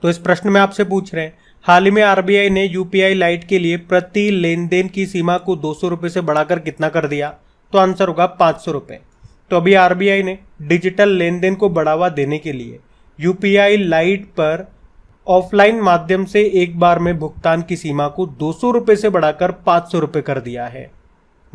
तो इस प्रश्न में आपसे पूछ रहे हैं, हाल ही में आरबीआई ने यूपीआई लाइट के लिए प्रति लेन देन की सीमा को 200 रुपये से बढ़ाकर कितना कर दिया? तो आंसर होगा 500 रुपये। तो अभी आरबीआई ने डिजिटल लेन देन को बढ़ावा देने के लिए यूपीआई लाइट पर ऑफलाइन माध्यम से एक बार में भुगतान की सीमा को 200 रुपये से बढ़ाकर 500 रुपये कर दिया है।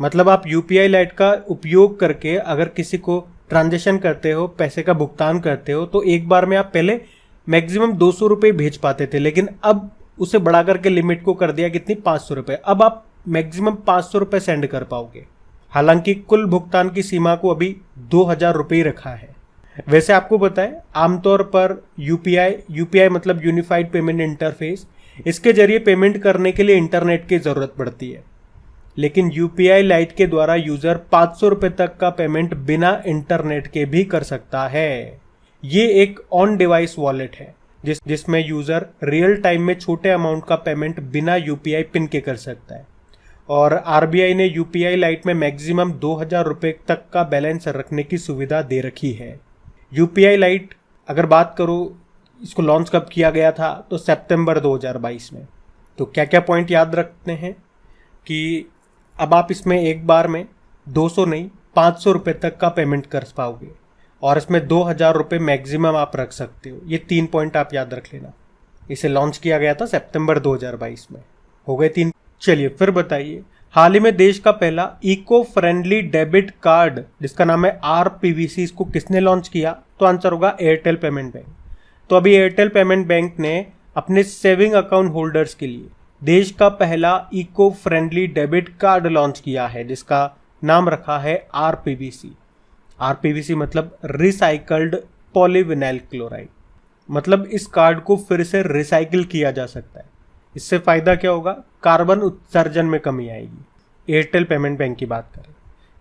मतलब आप यूपीआई लाइट का उपयोग करके अगर किसी को ट्रांजेक्शन करते हो, पैसे का भुगतान करते हो, तो एक बार में आप पहले मैक्सिमम 200 रुपये भेज पाते थे, लेकिन अब उसे बढ़ा करके लिमिट को कर दिया कितनी? 500 रुपये। अब आप मैक्सिमम 500 रुपये सेंड कर पाओगे। हालांकि कुल भुगतान की सीमा को अभी 2000 रुपये ही रखा है। वैसे आपको पता है, आमतौर पर यूपीआई मतलब यूनिफाइड पेमेंट इंटरफेस, इसके जरिए पेमेंट करने के लिए इंटरनेट की जरूरत पड़ती है, लेकिन यूपीआई लाइट के द्वारा यूजर 500 रुपये तक का पेमेंट बिना इंटरनेट के भी कर सकता है। ये एक ऑन डिवाइस वॉलेट है जिसमें यूजर रियल टाइम में छोटे अमाउंट का पेमेंट बिना यूपीआई पिन के कर सकता है। और आरबीआई ने यूपीआई लाइट में मैक्सिमम 2000 रुपये तक का बैलेंस रखने की सुविधा दे रखी है। यूपीआई लाइट अगर बात करो, इसको लॉन्च कब किया गया था? तो सितंबर 2022 में। तो क्या क्या पॉइंट याद रखते हैं कि अब आप इसमें एक बार में 200 नहीं 500 रुपये तक का पेमेंट कर पाओगे, और इसमें 2000 रुपये मैक्सिमम आप रख सकते हो। ये 3 पॉइंट आप याद रख लेना। इसे लॉन्च किया गया था सितंबर 2022 में। हो गए 3। चलिए फिर बताइए, हाल ही में देश का पहला इको फ्रेंडली डेबिट कार्ड जिसका नाम है आरपीवीसी, इसको किसने लॉन्च किया? तो आंसर होगा एयरटेल पेमेंट बैंक। तो अभी एयरटेल पेमेंट बैंक ने अपने सेविंग अकाउंट होल्डर्स के लिए देश का पहला eco friendly debit card launch किया है, जिसका नाम रखा है आरपीवीसी। आरपीवीसी मतलब रिसाइकल्ड पॉलीविनाइल क्लोराइड। मतलब इस कार्ड को फिर से रिसाइकिल किया जा सकता है। इससे फायदा क्या होगा? कार्बन उत्सर्जन में कमी आएगी। एयरटेल पेमेंट बैंक की बात करें,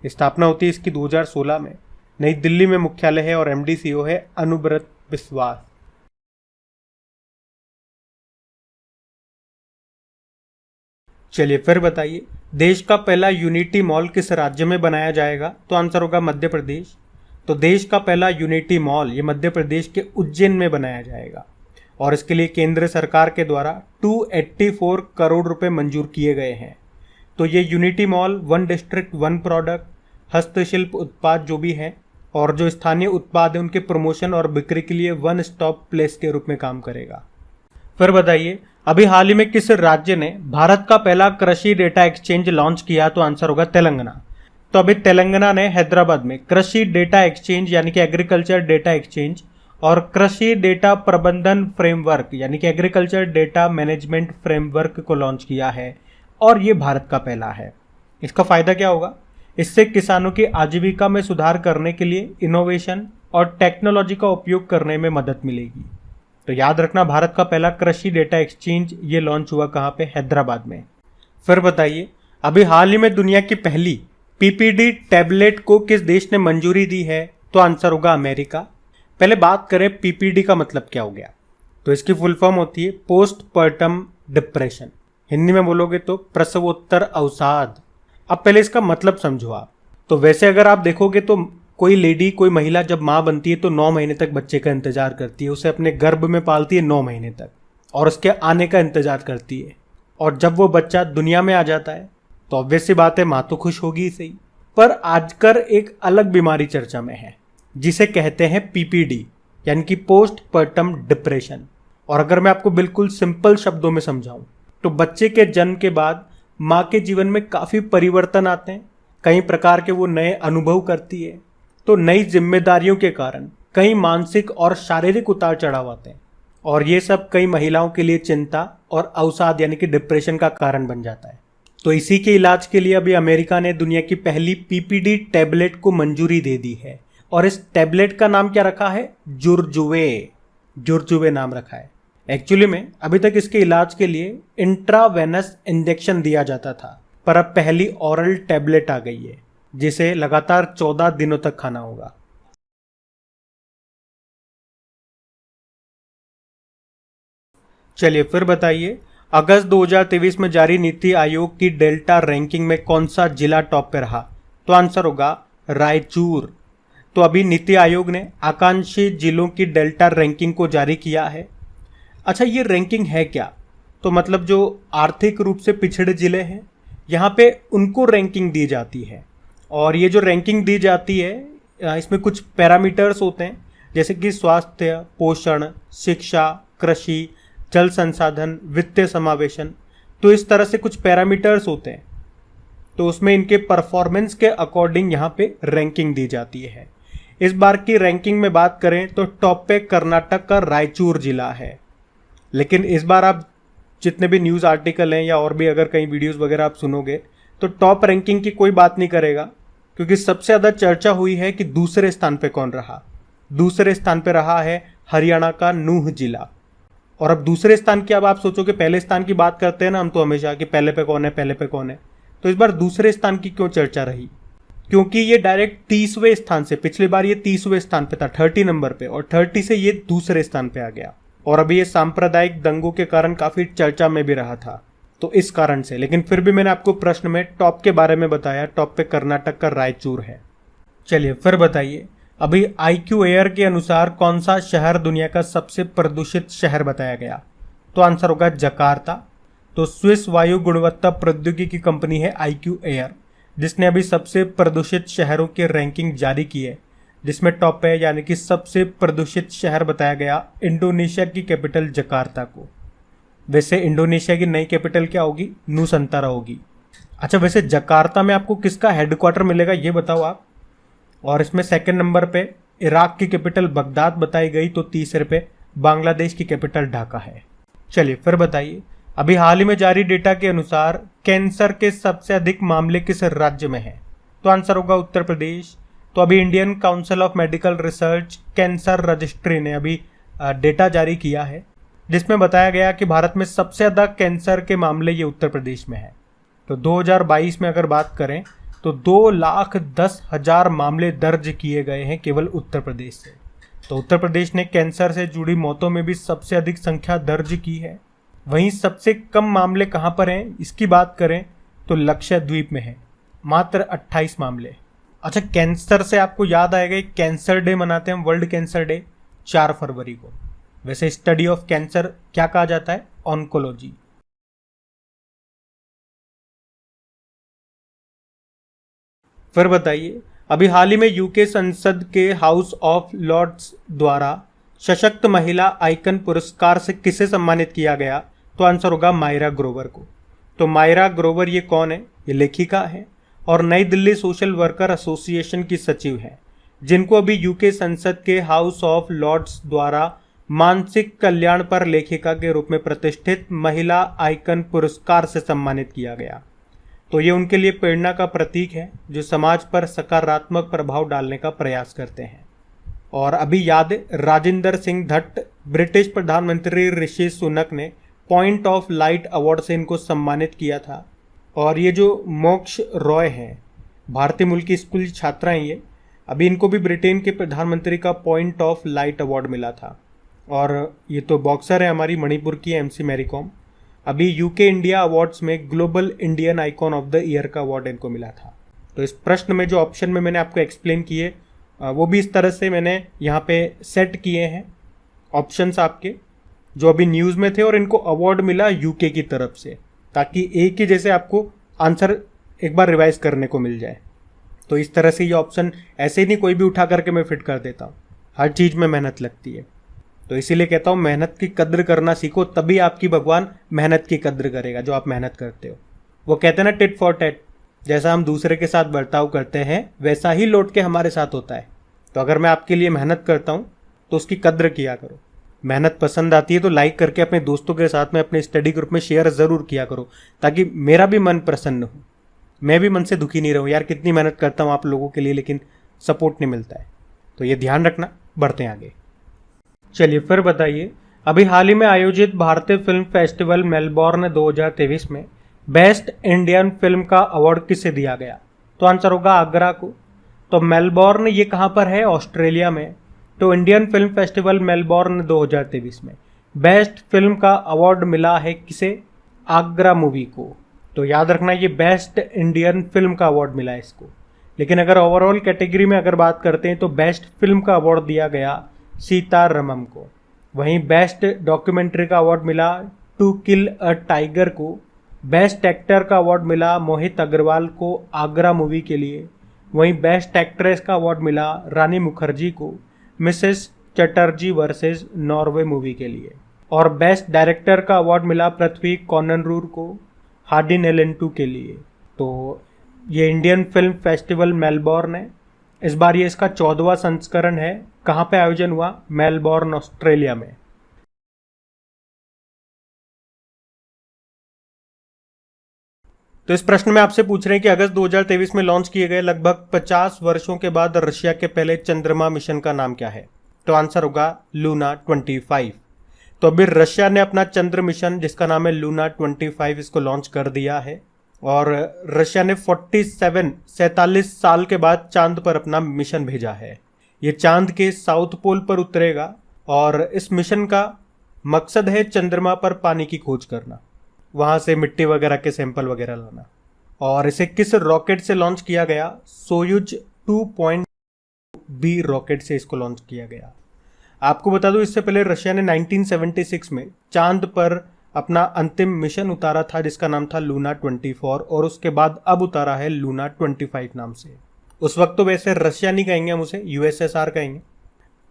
स्थापना होती है इसकी 2016 में। नई दिल्ली में मुख्यालय है और एमडी सीईओ है अनुब्रत विश्वास। चलिए फिर बताइए, देश का पहला यूनिटी मॉल किस राज्य में बनाया जाएगा? तो आंसर होगा मध्य प्रदेश। तो देश का पहला यूनिटी मॉल ये मध्य प्रदेश के उज्जैन में बनाया जाएगा, और इसके लिए केंद्र सरकार के द्वारा 284 करोड़ रुपए मंजूर किए गए हैं। तो ये यूनिटी मॉल 1 डिस्ट्रिक्ट 1 प्रोडक्ट, हस्तशिल्प उत्पाद जो भी हैं और जो स्थानीय उत्पाद हैं उनके प्रमोशन और बिक्री के लिए 1 स्टॉप प्लेस के रूप में काम करेगा। फिर बताइए, अभी हाल ही में किस राज्य ने भारत का पहला कृषि डेटा एक्सचेंज लॉन्च किया? तो आंसर होगा तेलंगाना। तो अभी तेलंगाना ने हैदराबाद में कृषि डेटा एक्सचेंज यानी कि एग्रीकल्चर डेटा एक्सचेंज और कृषि डेटा प्रबंधन फ्रेमवर्क यानी कि एग्रीकल्चर डेटा मैनेजमेंट फ्रेमवर्क को लॉन्च किया है, और ये भारत का पहला है। इसका फायदा क्या होगा? इससे किसानों की आजीविका में सुधार करने के लिए इनोवेशन और टेक्नोलॉजी का उपयोग करने में मदद मिलेगी। तो याद रखना, भारत का पहला कृषि डेटा एक्सचेंज ये लॉन्च हुआ कहाँ पे? हैदराबाद में। फिर बताइए, अभी हाल ही में दुनिया की पहली पीपीडी टैबलेट को किस देश ने मंजूरी दी है? तो आंसर होगा अमेरिका। पहले बात करें पीपीडी का मतलब क्या हो गया। तो इसकी फुल फॉर्म होती है पोस्टपार्टम डिप्रेशन। हिंदी में बोलोगे तो प्रसवोत्तर अवसाद। अब पहले इसका मतलब समझो आप। तो वैसे अगर आप देखोगे तो कोई महिला जब माँ बनती है तो 9 महीने तक बच्चे का इंतजार करती है, उसे अपने गर्भ में पालती है 9 महीने तक, और उसके आने का इंतजार करती है। और जब वो बच्चा दुनिया में आ जाता है तो ऑब्वियस सी बात है, माँ तो खुश होगी ही सही। पर आजकल एक अलग बीमारी चर्चा में है जिसे कहते हैं पीपीडी यानी कि पोस्टपार्टम डिप्रेशन। और अगर मैं आपको बिल्कुल सिंपल शब्दों में समझाऊं तो बच्चे के जन्म के बाद माँ के जीवन में काफ़ी परिवर्तन आते हैं, कई प्रकार के वो नए अनुभव करती है। तो नई जिम्मेदारियों के कारण कई मानसिक और शारीरिक उतार चढ़ाव आते हैं, और ये सब कई महिलाओं के लिए चिंता और अवसाद यानी कि डिप्रेशन का कारण बन जाता है। तो इसी के इलाज के लिए अभी अमेरिका ने दुनिया की पहली पीपीडी टैबलेट को मंजूरी दे दी है, और इस टैबलेट का नाम क्या रखा है? जुर्जुवे नाम रखा है। एक्चुअली में अभी तक इसके इलाज के लिए इंट्रावेनस इंजेक्शन दिया जाता था, पर अब पहली ओरल टैबलेट आ गई है जिसे लगातार 14 दिनों तक खाना होगा। चलिए फिर बताइए, अगस्त 2023 में जारी नीति आयोग की डेल्टा रैंकिंग में कौन सा जिला टॉप पे रहा? तो आंसर होगा रायचूर। तो अभी नीति आयोग ने आकांक्षी जिलों की डेल्टा रैंकिंग को जारी किया है। अच्छा, ये रैंकिंग है क्या? तो मतलब जो आर्थिक रूप से पिछड़े जिले हैं यहाँ पे उनको रैंकिंग दी जाती है। और ये जो रैंकिंग दी जाती है इसमें कुछ पैरामीटर्स होते हैं, जैसे कि स्वास्थ्य, पोषण, शिक्षा, कृषि, जल संसाधन, वित्तीय समावेशन। तो इस तरह से कुछ पैरामीटर्स होते हैं, तो उसमें इनके परफॉर्मेंस के अकॉर्डिंग यहाँ पे रैंकिंग दी जाती है। इस बार की रैंकिंग में बात करें तो टॉप पे कर्नाटक का रायचूर जिला है। लेकिन इस बार आप जितने भी न्यूज़ आर्टिकल हैं या और भी अगर कहीं वीडियोस वगैरह आप सुनोगे तो टॉप रैंकिंग की कोई बात नहीं करेगा, क्योंकि सबसे ज़्यादा चर्चा हुई है कि दूसरे स्थान पे कौन रहा। दूसरे स्थान पे रहा है हरियाणा का नूह जिला। और अब दूसरे स्थान की अब आप सोचो कि पहले स्थान की बात करते हैं ना हम तो हमेशा कि पहले पे कौन है, पहले पे कौन है। तो इस बार दूसरे स्थान की क्यों चर्चा रही? क्योंकि ये डायरेक्ट 30वें स्थान से, पिछली बार ये 30वें स्थान पे था, 30 नंबर पे, और 30 से ये दूसरे स्थान पे आ गया। और अभी ये सांप्रदायिक दंगों के कारण काफी चर्चा में भी रहा था, तो इस कारण से। लेकिन फिर भी मैंने आपको प्रश्न में टॉप के बारे में बताया, टॉप पे कर्नाटक का रायचूर है। चलिए फिर बताइए, अभी IQ एयर के अनुसार कौन सा शहर दुनिया का सबसे प्रदूषित शहर बताया गया? तो आंसर होगा जकार्ता। तो स्विस वायु गुणवत्ता प्रौद्योगिकी कंपनी है IQ एयर, जिसने अभी सबसे प्रदूषित शहरों की रैंकिंग जारी की है, जिसमें टॉप पे यानी कि सबसे प्रदूषित शहर बताया गया इंडोनेशिया की कैपिटल जकार्ता को। वैसे इंडोनेशिया की नई कैपिटल क्या होगी? नुसंतारा होगी। अच्छा, वैसे जकार्ता में आपको किसका हेडक्वार्टर मिलेगा ये बताओ आप। और इसमें सेकंड नंबर पे इराक की कैपिटल बगदाद बताई गई, तो तीसरे पे बांग्लादेश की कैपिटल ढाका है। चलिए फिर बताइए, अभी हाल ही में जारी डेटा के अनुसार कैंसर के सबसे अधिक मामले किस राज्य में हैं? तो आंसर होगा उत्तर प्रदेश। तो अभी Indian council of medical research cancer registry ने अभी डेटा जारी किया है, जिसमें बताया गया कि भारत में सबसे ज़्यादा कैंसर के मामले ये उत्तर प्रदेश में है। तो 2022 में अगर बात करें तो 2,10,000 मामले दर्ज किए गए हैं केवल उत्तर प्रदेश से। तो उत्तर प्रदेश ने कैंसर से जुड़ी मौतों में भी सबसे अधिक संख्या दर्ज की है। वहीं सबसे कम मामले कहाँ पर हैं इसकी बात करें तो लक्षद्वीप में है, मात्र 28 मामले। अच्छा, कैंसर से आपको याद आएगा, कैंसर डे मनाते हैं हम, वर्ल्ड कैंसर डे 4 फरवरी को। वैसे स्टडी ऑफ कैंसर क्या कहा जाता है? ऑन्कोलॉजी। फिर बताइए, अभी हाल ही में यूके संसद के हाउस ऑफ लॉर्ड्स द्वारा सशक्त महिला आइकन पुरस्कार से किसे सम्मानित किया गया? तो आंसर होगा मायरा ग्रोवर को। तो मायरा ग्रोवर ये कौन है? ये लेखिका है और नई दिल्ली सोशल वर्कर एसोसिएशन की सचिव है, जिनको अभी यूके संसद के हाउस ऑफ लॉर्ड्स द्वारा मानसिक कल्याण पर लेखिका के रूप में प्रतिष्ठित महिला आइकन पुरस्कार से सम्मानित किया गया। तो ये उनके लिए प्रेरणा का प्रतीक है, जो समाज पर सकारात्मक प्रभाव डालने का प्रयास करते हैं। और अभी याद, राजिंदर सिंह धट्ट, ब्रिटिश प्रधानमंत्री ऋषि सुनक ने पॉइंट ऑफ लाइट अवार्ड से इनको सम्मानित किया था। और ये जो मोक्ष रॉय हैं, भारतीय मूल की स्कूल छात्रा हैं ये, अभी इनको भी ब्रिटेन के प्रधानमंत्री का पॉइंट ऑफ लाइट अवार्ड मिला था। और ये तो बॉक्सर है हमारी मणिपुर की MC मैरी कॉम, अभी यूके इंडिया अवार्ड्स में global Indian icon of the year का अवार्ड इनको मिला था। तो इस प्रश्न में जो ऑप्शन में मैंने आपको एक्सप्लेन किए वो भी इस तरह से मैंने यहाँ पे सेट किए हैं ऑप्शंस आपके, जो अभी न्यूज़ में थे और इनको अवार्ड मिला यूके की तरफ से, ताकि एक ही जैसे आपको आंसर एक बार रिवाइज करने को मिल जाए। तो इस तरह से ये ऑप्शन ऐसे ही नहीं कोई भी उठा करके मैं फिट कर देता हूँ, हर चीज़ में मेहनत लगती है। तो इसीलिए कहता हूँ मेहनत की कद्र करना सीखो, तभी आपकी भगवान मेहनत की कद्र करेगा जो आप मेहनत करते हो। वो कहते हैं ना टिट फॉर टैट, जैसा हम दूसरे के साथ बर्ताव करते हैं वैसा ही लौट के हमारे साथ होता है। तो अगर मैं आपके लिए मेहनत करता हूँ तो उसकी कद्र किया करो। मेहनत पसंद आती है तो लाइक करके अपने दोस्तों के साथ में अपने स्टडी ग्रुप में शेयर ज़रूर किया करो, ताकि मेरा भी मन प्रसन्न हो, मैं भी मन से दुखी नहीं रहूँ। यार कितनी मेहनत करता हूँ आप लोगों के लिए, लेकिन सपोर्ट नहीं मिलता है। तो ये ध्यान रखना, बढ़ते हैं आगे। चलिए फिर बताइए, अभी हाल ही में आयोजित भारतीय फिल्म फेस्टिवल मेलबॉर्न 2023 में बेस्ट इंडियन फिल्म का अवार्ड किसे दिया गया? तो आंसर होगा आगरा को। तो मेलबॉर्न ये कहाँ पर है? ऑस्ट्रेलिया में। तो इंडियन फिल्म फेस्टिवल मेलबॉर्न 2023 में बेस्ट फिल्म का अवार्ड मिला है किसे? आगरा मूवी को। तो याद रखना ये बेस्ट इंडियन फिल्म का अवार्ड मिला है इसको। लेकिन अगर ओवरऑल कैटेगरी में अगर बात करते हैं तो बेस्ट फिल्म का अवार्ड दिया गया सीतारमम को। वहीं बेस्ट डॉक्यूमेंट्री का अवार्ड मिला टू किल अ टाइगर को। बेस्ट एक्टर का अवार्ड मिला मोहित अग्रवाल को आगरा मूवी के लिए। वहीं बेस्ट एक्ट्रेस का अवार्ड मिला रानी मुखर्जी को Mrs Chatterjee versus Norway movie के लिए। और बेस्ट डायरेक्टर का अवार्ड मिला पृथ्वी कॉननरूर को हार्डिन एलेंटू के लिए। तो ये इंडियन फिल्म फेस्टिवल मेलबॉर्न है। इस बार ये इसका 14वां संस्करण है। कहाँ पे आयोजन हुआ? मेलबॉर्न, ऑस्ट्रेलिया में। तो इस प्रश्न में आपसे पूछ रहे हैं कि अगस्त 2023 में लॉन्च किए गए लगभग 50 वर्षों के बाद रशिया के पहले चंद्रमा मिशन का नाम क्या है? तो आंसर होगा लूना 25। तो अभी रशिया ने अपना चंद्र मिशन जिसका नाम है लूना 25 इसको लॉन्च कर दिया है। और रशिया ने 47 साल के बाद चांद पर अपना मिशन भेजा है। ये चांद के साउथ पोल पर उतरेगा और इस मिशन का मकसद है चंद्रमा पर पानी की खोज करना, वहां से मिट्टी वगैरह के सैंपल वगैरह लाना। और इसे किस रॉकेट से लॉन्च किया गया? सोयुज 2.B रॉकेट से इसको लॉन्च किया गया। आपको बता दूं इससे पहले रशिया ने 1976 में चांद पर अपना अंतिम मिशन उतारा था जिसका नाम था लूना 24 और उसके बाद अब उतारा है लूना 25 नाम से। उस वक्त तो वैसे रशिया नहीं कहेंगे हम उसे, यूएसएसआर कहेंगे।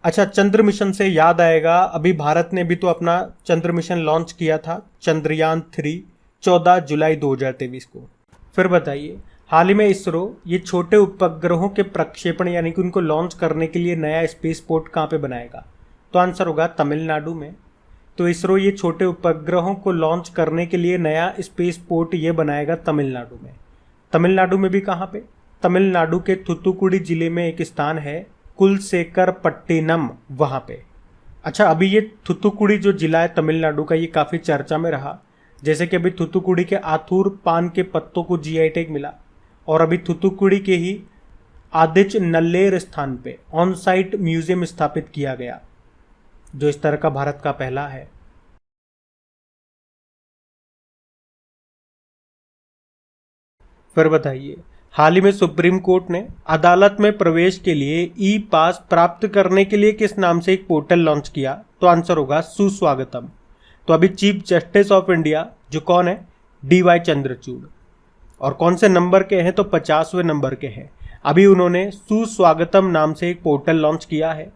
अच्छा, चंद्र मिशन से याद आएगा, अभी भारत ने भी तो अपना चंद्र मिशन लॉन्च किया था, चंद्रयान 3, 14 जुलाई 2023 को। फिर बताइए, हाल ही में इसरो ये छोटे उपग्रहों के प्रक्षेपण यानी कि उनको लॉन्च करने के लिए नया स्पेस पोर्ट कहाँ पे बनाएगा? तो आंसर होगा तमिलनाडु में। तो इसरो ये छोटे उपग्रहों को लॉन्च करने के लिए नया स्पेस पोर्ट ये बनाएगा तमिलनाडु में। तमिलनाडु में भी कहाँ पे? तमिलनाडु के थुथुकुडी जिले में एक स्थान है कुलशेखर पट्टिनम, वहां पे। अच्छा, अभी ये थुथुकुडी जो जिला है तमिलनाडु का, ये काफी चर्चा में रहा। जैसे कि अभी थुथुकुडी के आथूर पान के पत्तों को जीआई टैग मिला और अभी थुथुकुडी के ही आदिच नल्लेर स्थान पे ऑन साइट म्यूजियम स्थापित किया गया जो इस तरह का भारत का पहला है। फिर बताइए, हाल ही में सुप्रीम कोर्ट ने अदालत में प्रवेश के लिए ई पास प्राप्त करने के लिए किस नाम से एक पोर्टल लॉन्च किया? तो आंसर होगा सुस्वागतम। तो अभी चीफ जस्टिस ऑफ इंडिया जो कौन है? DY चंद्रचूड़। और कौन से नंबर के हैं? तो 50वें नंबर के हैं। अभी उन्होंने सुस्वागतम नाम से एक पोर्टल लॉन्च किया है।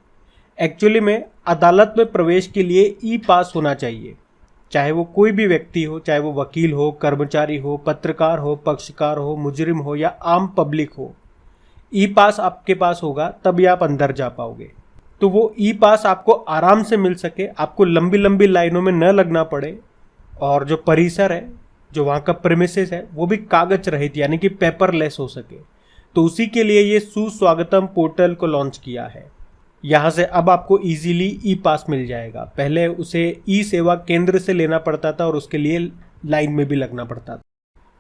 एक्चुअली में अदालत में प्रवेश के लिए ई पास होना चाहिए, चाहे वो कोई भी व्यक्ति हो, चाहे वो वकील हो, कर्मचारी हो, पत्रकार हो, पक्षकार हो, मुजरिम हो या आम पब्लिक हो। ई पास आपके पास होगा तभी आप अंदर जा पाओगे। तो वो ई पास आपको आराम से मिल सके, आपको लंबी लंबी लाइनों में न लगना पड़े, और जो परिसर है, जो वहाँ का प्रेमिसेस है, वो भी कागज रहित यानी कि पेपरलेस हो सके। तो उसी के लिए ये सुस्वागतम पोर्टल को लॉन्च किया है। यहाँ से अब आपको इजीली ई पास मिल जाएगा। पहले उसे ई सेवा केंद्र से लेना पड़ता था और उसके लिए लाइन में भी लगना पड़ता था।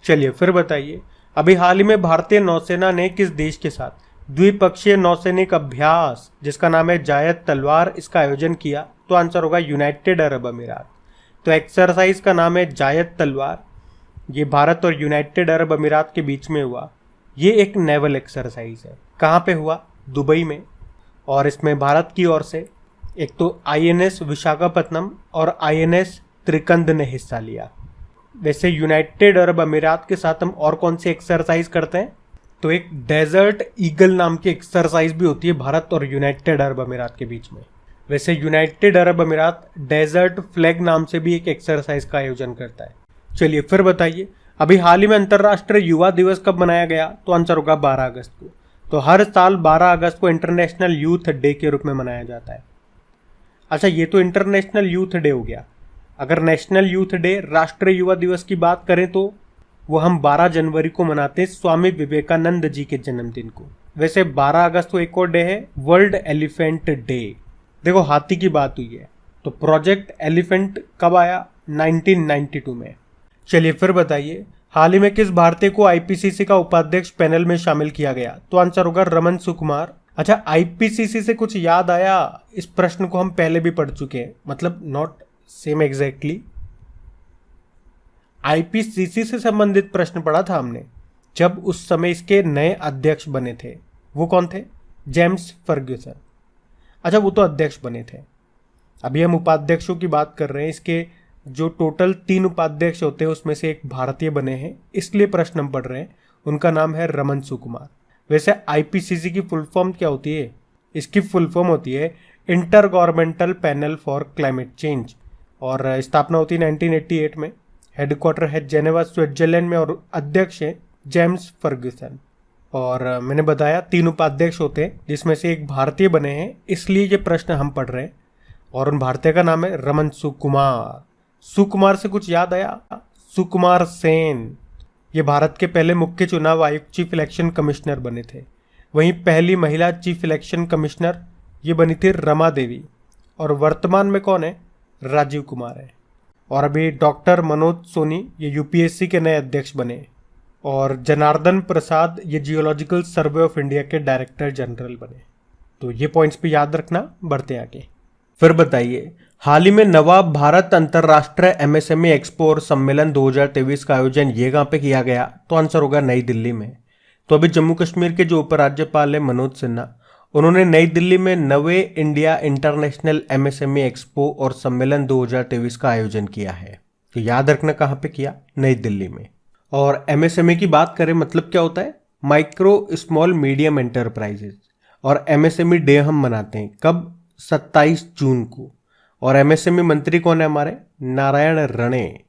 चलिए फिर बताइए, अभी हाल ही में भारतीय नौसेना ने किस देश के साथ द्विपक्षीय नौसैनिक अभ्यास जिसका नाम है जायद तलवार, इसका आयोजन किया? तो आंसर होगा यूनाइटेड अरब अमीरात। तो एक्सरसाइज का नाम है जायद तलवार। ये भारत और यूनाइटेड अरब अमीरात के बीच में हुआ। ये एक नेवल एक्सरसाइज है। कहाँ पे हुआ? दुबई में। और इसमें भारत की ओर से एक तो INS विशाखापत्तनम और INS त्रिकंद ने हिस्सा लिया। वैसे यूनाइटेड अरब अमीरात के साथ हम और कौन सी एक्सरसाइज करते हैं? तो एक डेजर्ट ईगल नाम की एक्सरसाइज भी होती है भारत और यूनाइटेड अरब अमीरात के बीच में। वैसे यूनाइटेड अरब अमीरात डेजर्ट फ्लैग नाम से भी एक एक्सरसाइज का आयोजन करता है। चलिए फिर बताइए, अभी हाल ही में अंतर्राष्ट्रीय युवा दिवस कब मनाया गया? तो आंसर होगा 12 अगस्त को। तो हर साल 12 अगस्त को इंटरनेशनल यूथ डे के रूप में मनाया जाता है। अच्छा, ये तो इंटरनेशनल यूथ डे हो गया। अगर नेशनल यूथ डे, राष्ट्रीय युवा दिवस की बात करें तो वो हम 12 जनवरी को मनाते हैं, स्वामी विवेकानंद जी के जन्मदिन को। वैसे 12 अगस्त को एक और डे है, वर्ल्ड एलिफेंट डे। देखो, हाथी की बात हुई है तो प्रोजेक्ट एलिफेंट कब आया? 1992 में। चलिए फिर बताइए, हाल ही में किस भारतीय को IPCC का उपाध्यक्ष पैनल में शामिल किया गया? तो आंसर होगा रमन सुकुमार। अच्छा, IPCC से कुछ याद आया? इस प्रश्न को हम पहले भी पढ़ चुके हैं, मतलब नॉट सेम एग्जैक्टली। IPCC से संबंधित प्रश्न पढ़ा था हमने जब उस समय इसके नए अध्यक्ष बने थे। वो कौन थे? James Ferguson. अच्छा, वो तो अध्यक्ष बने थे। अभी हम उपाध्यक्षों की बात कर रहे हैं, इसके जो टोटल 3 उपाध्यक्ष होते हैं उसमें से एक भारतीय बने हैं, इसलिए प्रश्न हम पढ़ रहे हैं। उनका नाम है रमन सुकुमार। वैसे आईपीसीसी की फुल फॉर्म क्या होती है? इसकी फुल फॉर्म होती है inter governmental panel for climate change, और स्थापना होती है 1988 में। हेडक्वार्टर है जेनेवा स्विट्जरलैंड में, और अध्यक्ष है जेम्स फर्ग्यूसन। और मैंने बताया 3 उपाध्यक्ष होते हैं जिसमें से एक भारतीय बने हैं, इसलिए ये प्रश्न हम पढ़ रहे हैं। और उन भारतीय का नाम है रमन सुकुमार। सुकुमार से कुछ याद आया? सुकुमार सेन, ये भारत के पहले मुख्य चुनाव आयुक्त, चीफ इलेक्शन कमिश्नर बने थे। वहीं पहली महिला चीफ इलेक्शन कमिश्नर ये बनी थी रमा देवी। और वर्तमान में कौन है? राजीव कुमार है। और अभी डॉक्टर मनोज सोनी ये यूपीएससी के नए अध्यक्ष बने। और जनार्दन प्रसाद ये जियोलॉजिकल सर्वे ऑफ इंडिया के डायरेक्टर जनरल बने। तो ये पॉइंट्स पे याद रखना, बढ़ते हैं आगे। फिर बताइए, हाल ही में नवाब भारत अंतर्राष्ट्रीय एमएसएमई एक्सपो और सम्मेलन 2023 का आयोजन ये कहाँ पे किया गया? तो आंसर होगा नई दिल्ली में। तो अभी जम्मू कश्मीर के जो उपराज्यपाल है मनोज सिन्हा, उन्होंने नई दिल्ली में नवे इंडिया इंटरनेशनल एमएसएमई एक्सपो और सम्मेलन 2023 का आयोजन किया है। तो याद रखना कहाँ पे किया? नई दिल्ली में। और एमएसएमई की बात करें, मतलब क्या होता है? Micro small medium enterprises. और एमएसएमई डे हम मनाते हैं कब? 27 जून को। और एमएसएमई मंत्री कौन है हमारे? नारायण राणे।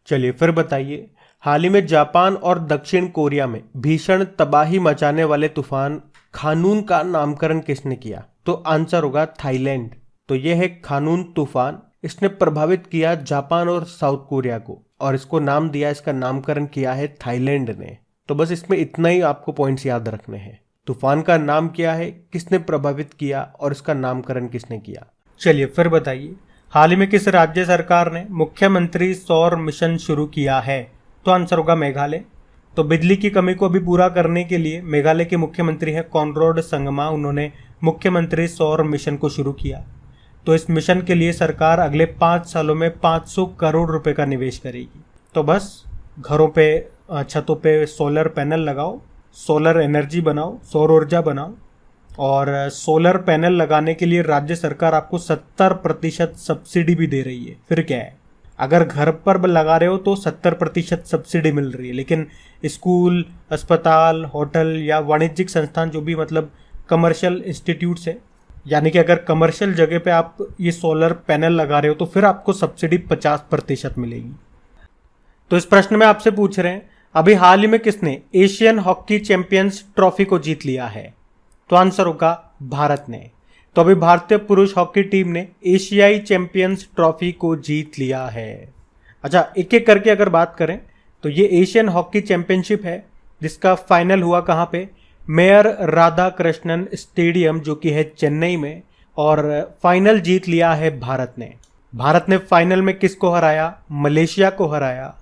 चलिए फिर बताइए, हाल ही में जापान और दक्षिण कोरिया में भीषण तबाही मचाने वाले तूफान खानून का नामकरण किसने किया? तो आंसर होगा थाईलैंड। तो यह है खानून तूफान, इसने प्रभावित किया जापान और साउथ कोरिया को, और इसको नाम दिया, इसका नामकरण किया है थाईलैंड ने। तो बस इसमें इतना ही आपको पॉइंट्स याद रखने हैं। तूफान का नाम क्या है, किसने प्रभावित किया, और इसका नामकरण किसने किया। चलिए फिर बताइए, हाल ही में किस राज्य सरकार ने मुख्यमंत्री सौर मिशन शुरू किया है? तो आंसर होगा मेघालय। तो बिजली की कमी को अभी पूरा करने के लिए मेघालय के मुख्यमंत्री हैं कॉनराड संगमा, उन्होंने मुख्यमंत्री सौर मिशन को शुरू किया। तो इस मिशन के लिए सरकार अगले 5 सालों में 500 करोड़ रुपए का निवेश करेगी। तो बस घरों पे, छतों पे सोलर पैनल लगाओ, सोलर एनर्जी बनाओ, सौर ऊर्जा बनाओ। और सोलर पैनल लगाने के लिए राज्य सरकार आपको 70% सब्सिडी भी दे रही है। फिर क्या है, अगर घर पर लगा रहे हो तो 70% सब्सिडी मिल रही है, लेकिन स्कूल, अस्पताल, होटल या वाणिज्यिक संस्थान, जो भी मतलब कमर्शियल इंस्टीट्यूट्स है, यानी कि अगर कमर्शियल जगह पे आप ये सोलर पैनल लगा रहे हो तो फिर आपको सब्सिडी 50% मिलेगी। तो इस प्रश्न में आपसे पूछ रहे हैं, अभी हाल ही में किसने एशियन हॉकी चैंपियंस ट्रॉफी को जीत लिया है? तो आंसर होगा भारत ने। तो अभी भारतीय पुरुष हॉकी टीम ने एशियाई चैंपियंस ट्रॉफी को जीत लिया है। अच्छा, एक एक करके अगर बात करें तो ये एशियन हॉकी चैंपियनशिप है जिसका फाइनल हुआ कहाँ पे? मेयर राधा कृष्णन स्टेडियम, जो कि है चेन्नई में। और फाइनल जीत लिया है भारत ने। भारत ने फाइनल में किसको हराया? मलेशिया को हराया।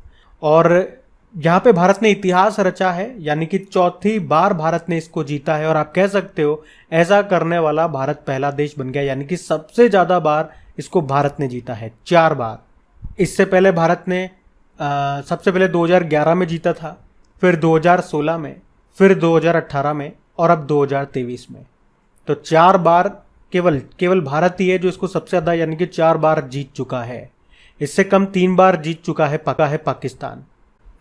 और यहाँ पे भारत ने इतिहास रचा है, यानी कि 4थी बार भारत ने इसको जीता है। और आप कह सकते हो ऐसा करने वाला भारत पहला देश बन गया, यानी कि सबसे ज़्यादा बार इसको भारत ने जीता है, 4 बार। इससे पहले भारत ने सबसे पहले 2011 में जीता था, फिर 2016 में, फिर 2018 में, और अब 2023 में। तो 4 बार केवल भारत ही है जो इसको सबसे ज़्यादा, यानी कि 4 बार जीत चुका है। इससे कम 3 बार जीत चुका है पाकिस्तान।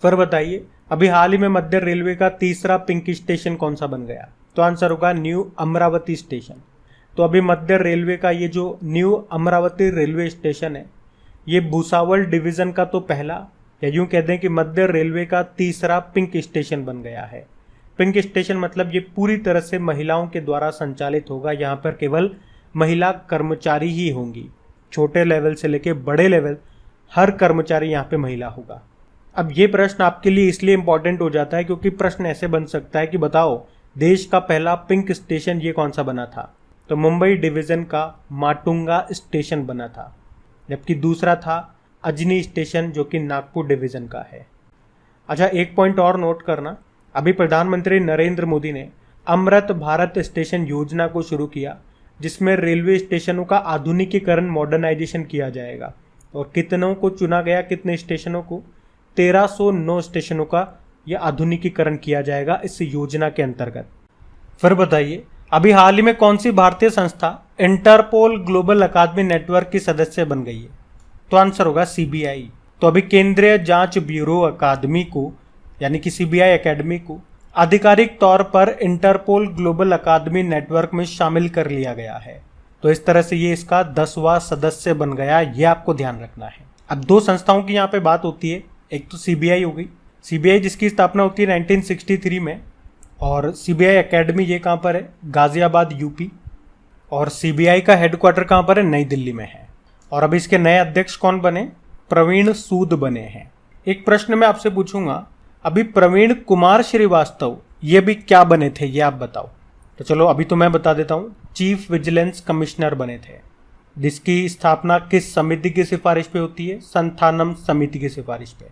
फिर बताइए, अभी हाल ही में मध्य रेलवे का तीसरा पिंक स्टेशन कौन सा बन गया? तो आंसर होगा न्यू अमरावती स्टेशन। तो अभी मध्य रेलवे का ये जो न्यू अमरावती रेलवे स्टेशन है, ये भुसावल डिवीजन का तो पहला, या यूं कह दें कि मध्य रेलवे का तीसरा पिंक स्टेशन बन गया है। पिंक स्टेशन मतलब ये पूरी तरह से महिलाओं के द्वारा संचालित होगा। यहाँ पर केवल महिला कर्मचारी ही होंगी, छोटे लेवल से लेके बड़े लेवल हर कर्मचारी यहाँ पे महिला होगा। अब ये प्रश्न आपके लिए इसलिए इम्पोर्टेंट हो जाता है क्योंकि प्रश्न ऐसे बन सकता है कि बताओ देश का पहला पिंक स्टेशन ये कौन सा बना था? तो मुंबई डिवीजन का माटुंगा स्टेशन बना था, जबकि दूसरा था अजनी स्टेशन जो कि नागपुर डिवीजन का है। अच्छा, एक पॉइंट और नोट करना, अभी प्रधानमंत्री नरेंद्र मोदी ने अमृत भारत स्टेशन योजना को शुरू किया, जिसमें रेलवे स्टेशनों का आधुनिकीकरण, मॉडर्नाइजेशन किया जाएगा। और कितनों को चुना गया, कितने स्टेशनों को? 1309 स्टेशनों का यह आधुनिकीकरण किया जाएगा इस योजना के अंतर्गत। फिर बताइए, अभी हाल ही में कौन सी भारतीय संस्था इंटरपोल ग्लोबल अकादमी नेटवर्क की सदस्य बन गई है? तो आंसर होगा सीबीआई। तो अभी केंद्रीय जांच ब्यूरो अकादमी को यानी कि सीबीआई एकेडमी को आधिकारिक तौर पर इंटरपोल ग्लोबल अकादमी नेटवर्क में शामिल कर लिया गया है। तो इस तरह से ये इसका 10वां सदस्य बन गया, ये आपको ध्यान रखना है। अब दो संस्थाओं की यहाँ पे बात होती है, एक तो सीबीआई हो गई, सीबीआई जिसकी स्थापना होती है 1963 में, और सीबीआई एकेडमी ये कहाँ पर है? गाजियाबाद यूपी। और सीबीआई का हेडक्वार्टर कहाँ पर है? नई दिल्ली में है। और अब इसके नए अध्यक्ष कौन बने? प्रवीण सूद बने हैं। एक प्रश्न मैं आपसे पूछूंगा, अभी प्रवीण कुमार श्रीवास्तव ये भी क्या बने थे, ये आप बताओ। तो चलो अभी तो मैं बता देता हूँ, चीफ विजिलेंस कमिश्नर बने थे, जिसकी स्थापना किस समिति की सिफारिश पे होती है? संथानम समिति की सिफारिश पे।